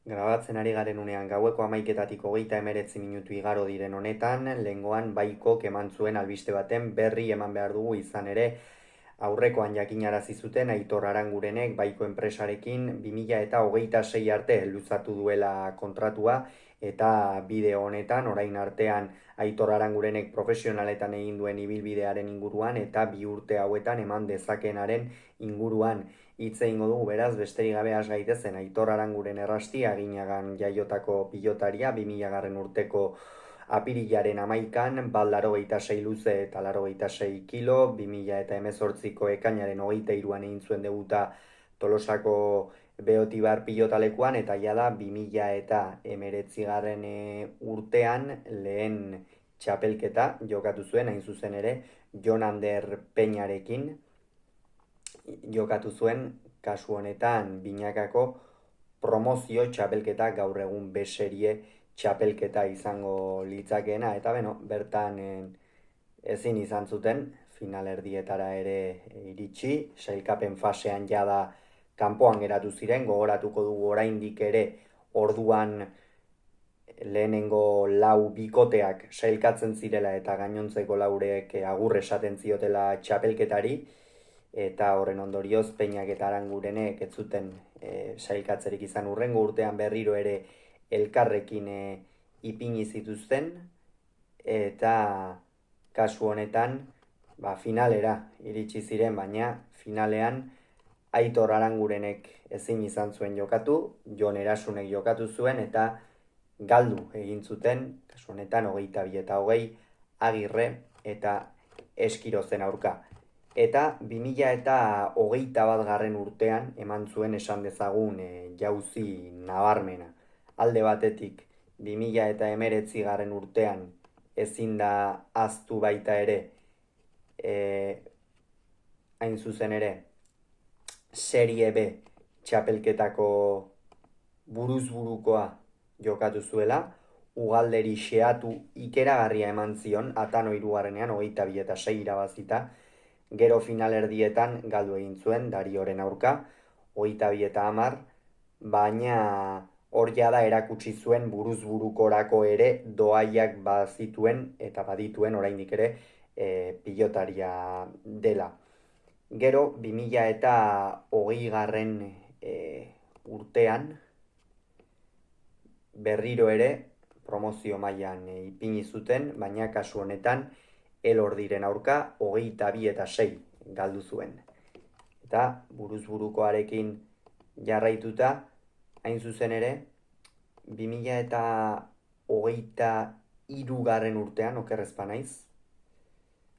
Grabatzen ari garen unean gaueko 11:39 minutu igaro diren honetan, lehengoan Baikok eman zuen albiste baten berri eman behar dugu izan ere, aurrekoan jakinarazi zuten Aitor Arangurenek Baiko enpresarekin 2026 arte luzatu duela kontratua, eta bideo honetan orain artean Aitor Arangurenek profesionaletan egin duen ibilbidearen inguruan eta 2 urte hauetan eman dezakenaren inguruan hitz egingo dugu. Beraz, besterik gabe has gaitezen Aitor Aranguren errasti Aginagan jaiotako pilotaria 2000 urteko apirilaren 11an, bat 86 luze eta 86 kilo, 2018ko ekainaren 23an egin zuen debuta Tolosako Beotibar pilotalekuan, eta jada 2019 urtean lehen txapelketa jokatu zuen, hain zuzen ere, Jon Ander Peñarekin jokatu zuen, kasu honetan binakako promozio txapelketa, gaur egun B-serie txapelketa izango litzakeena, eta bertan ezin izan zuten finalerdietara ere iritsi, sailkapen fasean jada kanpoan geratu ziren. Gogoratuko dugu oraindik ere orduan lehenengo lau bikoteak sailkatzen zirela eta gainontzeko laurek agur esaten ziotela txapelketari, eta horren ondorioz Peñak eta Arangurenek ez zuten sailkatzerik izan. Hurrengo urtean berriro ere elkarrekin ipini zituzten, eta kasu honetan finalera iritsi ziren, baina finalean Aitor Arangurenek ezin izan zuen jokatu, Jon Erasunek jokatu zuen eta galdu egin zuten, kasu honetan 22-20 Agirre eta Eskirozen aurka. Eta 2021 urtean eman zuen, esan dezagun, jauzi nabarmena. Alde batetik 2019 urtean ezin da ahaztu baita ere, hain zuzen ere, Serie B txapelketako buruzburukoa jokatu zuela, Ugalderi xeatu ikeragarria eman zion, Atano 3ean 22-6 irabazita. Gero finalerdietan galdu egin zuen Darioren aurka, 22-10, baina hor jada erakutsi zuen buruzburukorako ere doaiak bazituen eta badituen oraindik ere pilotaria dela. Gero 2020 urtean berriro ere promozio mailan ipini zuten, baina kasu honetan Elordiren aurka 22-6 galdu zuen. Eta buruzburukoarekin jarraituta, hain zuzen ere, 2023 urtean, okerrezpa naiz,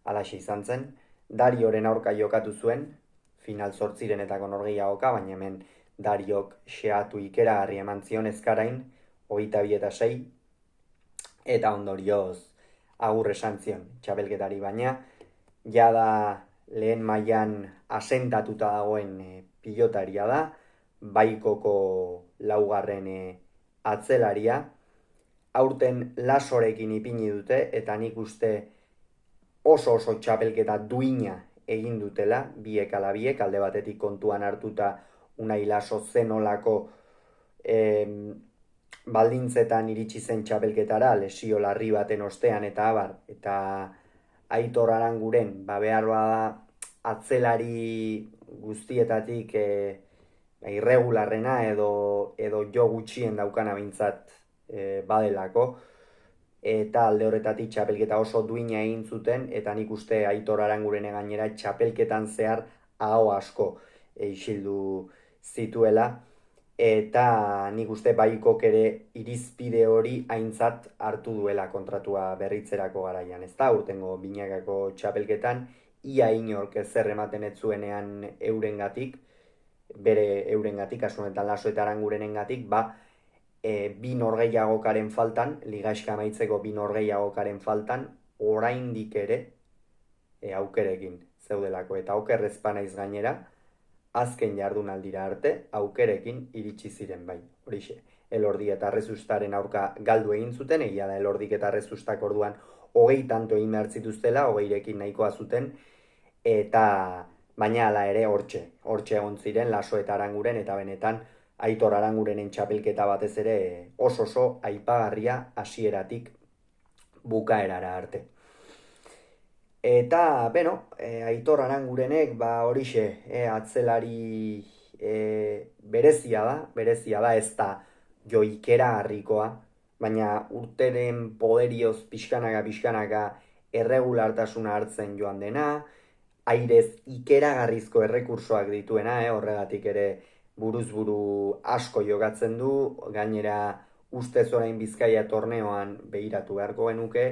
alaxe izan zen, Darioren aurka jokatu zuen, final 8-renetako norgehiagoka, baina hemen Dariok xeatu ikeragarri eman zion ezkarain, 22-6, eta ondorioz agur esan zion txapelketari, baina jada lehen mailan asentatuta dagoen pilotaria da, Baikoko laugarren atzelaria. Aurten Lasorekin ipini dute, eta nik uste oso txapelketa duina egin dutela, biek ala biek, alde batetik kontuan hartuta Unai Laso zenolako baldintzetan iritsi zen txapelketara, lesio larri baten ostean eta abar, eta Aitor Aranguren, behar bada atzelari guztietatik irregularrena edo jo gutxien daukana bintzat badelako, eta alde horretatik txapelketa oso duina egin zuten, eta nik uste Aitor Arangurene gainera txapelketan zehar aho asko isildu zituela, eta nik uste Baikok ere irizpide hori aintzat hartu duela kontratua berritzerako garaian. Ez da, urtengo binakako txapelketan, ia inork ezer ematen ez zuenean eurengatik, bere eurengatik, kasu honetan Laso eta Arangurenengatik, bi norgehiagokaren faltan, ligaxka amaitzeko bi norgehiagokaren faltan, oraindik ere aukerekin zeudelako, eta okerrezpa naiz gainera, azken jardunaldira arte aukerekin iritsi ziren bai. Horixe, Elordi eta Arrezustaren aurka galdu egin zuten, egia da Elordik eta Arrezustak orduan 20 tanto egin behar zituztela, 20rekin nahikoa zuten, eta baina hala ere hortxe egon ziren Laso eta Aranguren, eta benetan Aitor Arangurenen txapelketa batez ere oso aipagarria hasieratik bukaerara arte. Eta, beno, Aitor Arangurenek, horixe, atzelari berezia da, ez da joikera harrikoa, baina urteren poderioz pixkanaka erregulartasuna hartzen joan dena, airez ikeragarrizko errekursoak dituena, horregatik ere buruz buru asko jokatzen du, gainera ustez orain Bizkaia torneoan behiratu beharko genuke,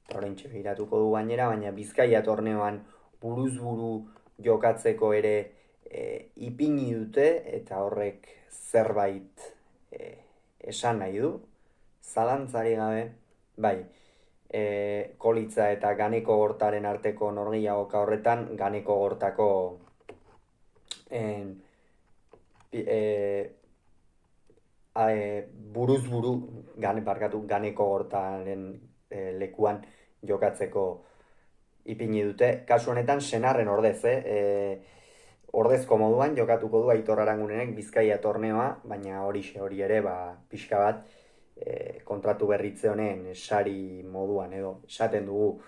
eta oraintxe behiratuko du gainera, baina Bizkaia torneoan buruz buru jokatzeko ere ipini dute, eta horrek zerbait esan nahi du, zalantzari gabe, bai, Kolitza eta Ganeko Gortaren arteko norgehiagoka horretan, Ganeko Gortako buruz buru, Ganeko Gortaren lekuan jokatzeko ipini dute. Kasu honetan, Senarren ordez, ordezko moduan jokatuko du Aitor Arangurenek Bizkaia torneoa, baina hori ere, pixka bat, kontratu berritze honen sari moduan edo esaten dugu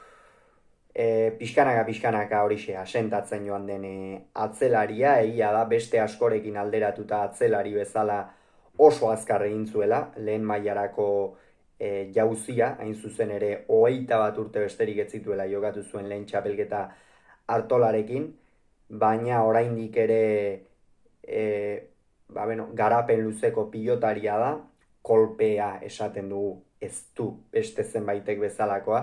pixkanaka horixe asentatzen joan den atzelaria, egia da beste askorekin alderatuta atzelari bezala oso azkar egin zuela, lehen mailarako jauzia, hain zuzen ere 21 urte besterik ez zituela jokatu zuen lehen txapelketa Artolarekin, baina oraindik ere garapen luzeko pilotaria da, kolpea esaten dugu ez du beste zenbaitek bezalakoa,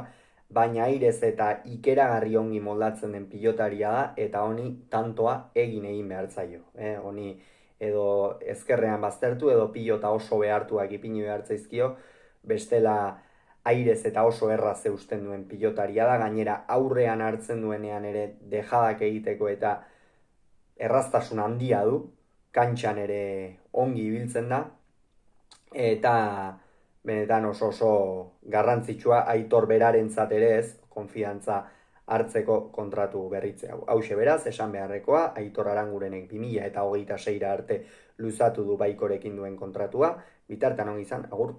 baina airez eta ikeragarri ongi moldatzen den pilotaria da, eta honi tantoa egin behar zaio. Honi edo ezkerrean baztertu edo pilota oso behartuak ipini behar zaizkio, bestela airez eta oso erraz eusten duen pilotaria da, gainera aurrean hartzen duenean ere dejadak egiteko eta erraztasun handia du, kantxan ere ongi ibiltzen da, eta benetan oso garrantzitsua Aitor berarentzat ere ez, konfidantza hartzeko kontratu berritze hau. Hauxe beraz, esan beharrekoa, Aitor Arangurenek 2026 arte luzatu du Baikorekin duen kontratua, bitartean ongi izan, agur.